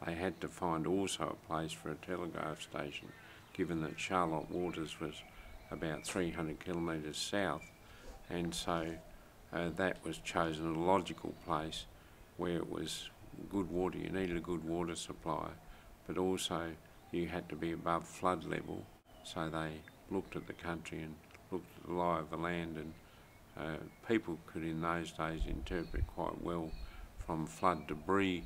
they had to find also a place for a telegraph station, given that Charlotte Waters was about 300 kilometres south, and so that was chosen a logical place where it was good water. You needed a good water supply, but also you had to be above flood level, so they looked at the country and looked at the lie of the land, and people could in those days interpret quite well from flood debris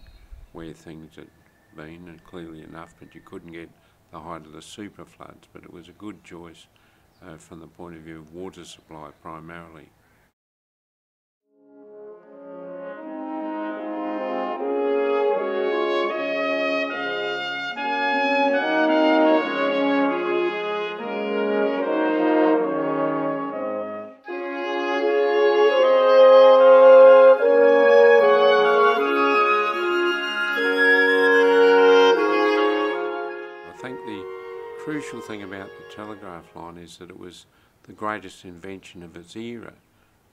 where things had been, and clearly enough, but you couldn't get the height of the super floods. But it was a good choice from the point of view of water supply primarily. I think the crucial thing about the telegraph line is that it was the greatest invention of its era.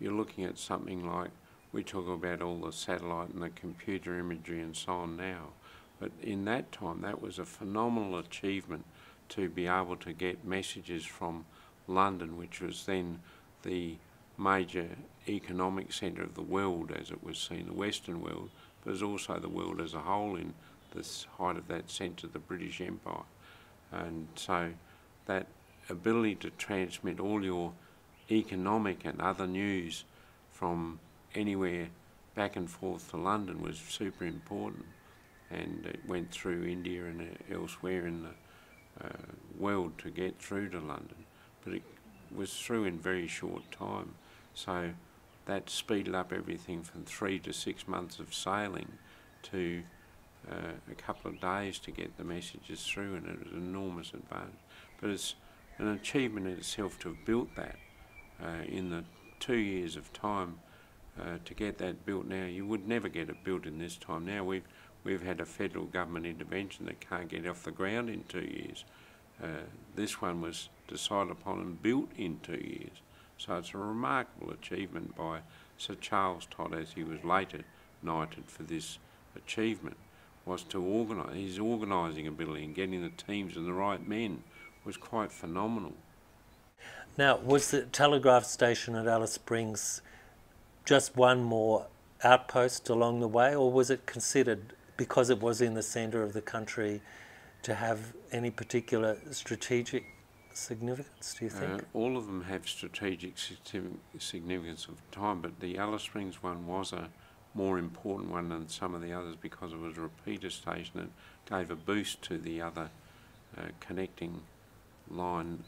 You're looking at something like, we talk about all the satellite and the computer imagery and so on now, but in that time that was a phenomenal achievement to be able to get messages from London, which was then the major economic centre of the world as it was seen, the Western world, but it was also the world as a whole in the height of that sense of the British Empire. And so that ability to transmit all your economic and other news from anywhere back and forth to London was super important, and it went through India and elsewhere in the world to get through to London, but it was through in very short time. So that speeded up everything from 3 to 6 months of sailing to a couple of days to get the messages through, and it was an enormous advantage. But it's an achievement in itself to have built that in the 2 years of time to get that built now. You would never get it built in this time. Now we've had a federal government intervention that can't get off the ground in 2 years. This one was decided upon and built in 2 years. So it's a remarkable achievement by Sir Charles Todd, as he was later knighted for this achievement, was to organise. His organising ability and getting the teams and the right men was quite phenomenal. Now, was the telegraph station at Alice Springs just one more outpost along the way, or was it considered, because it was in the centre of the country, to have any particular strategic significance, do you think? All of them have strategic significance of time, but the Alice Springs one was a more important one than some of the others because it was a repeater station that gave a boost to the other connecting line,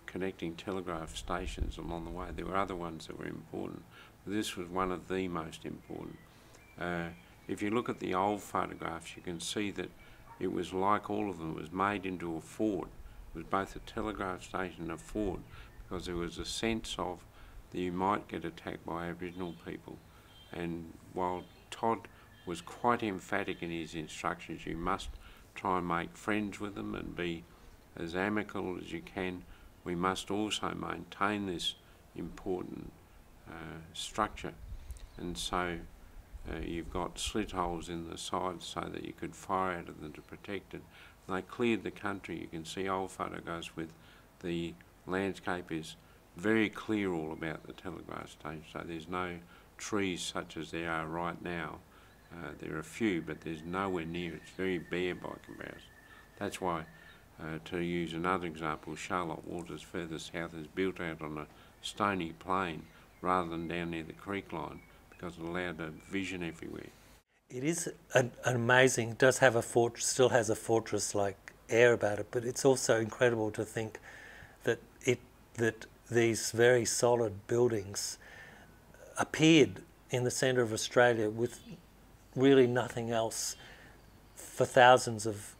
connecting telegraph stations along the way. There were other ones that were important, but this was one of the most important. If you look at the old photographs, you can see that it was like all of them. It was made into a fort. It was both a telegraph station and a fort, because there was a sense of that you might get attacked by Aboriginal people. And while Todd was quite emphatic in his instructions, you must try and make friends with them and be as amicable as you can, we must also maintain this important structure. And so you've got slit holes in the sides so that you could fire out of them to protect it. And they cleared the country. You can see old photographs with the landscape is very clear all about the telegraph station, so there's no trees such as there are right now. There are a few, but there's nowhere near. It's very bare by comparison. That's why, to use another example, Charlotte Waters further south is built out on a stony plain rather than down near the creek line, because it allowed a vision everywhere. It is an amazing, it does have a fortress, still has a fortress-like air about it, but it's also incredible to think that these very solid buildings appeared in the centre of Australia with really nothing else for thousands of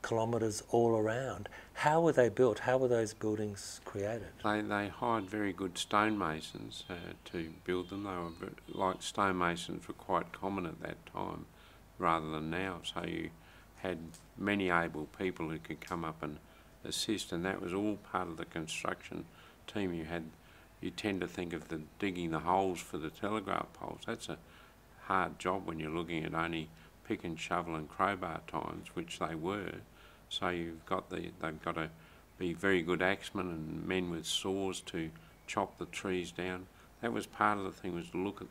kilometres all around. How were they built? How were those buildings created? They hired very good stonemasons to build them. They were like stonemasons were quite common at that time rather than now. So you had many able people who could come up and assist, and that was all part of the construction team. You tend to think of digging the holes for the telegraph poles. That's a hard job when you're looking at only pick and shovel and crowbar times, which they were. So they've got to be very good axemen and men with saws to chop the trees down. That was part of the thing, was to look at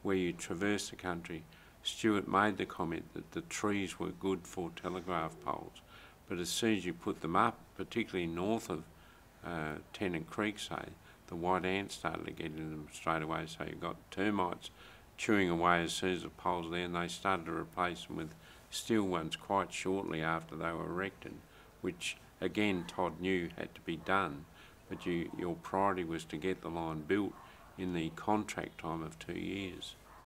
where you traverse the country. Stuart made the comment that the trees were good for telegraph poles, but as soon as you put them up, particularly north of Tennant Creek, say, the white ants started to get into them straight away, so you've got termites chewing away as soon as the poles there, and they started to replace them with steel ones quite shortly after they were erected, which again Todd knew had to be done, but your priority was to get the line built in the contract time of 2 years.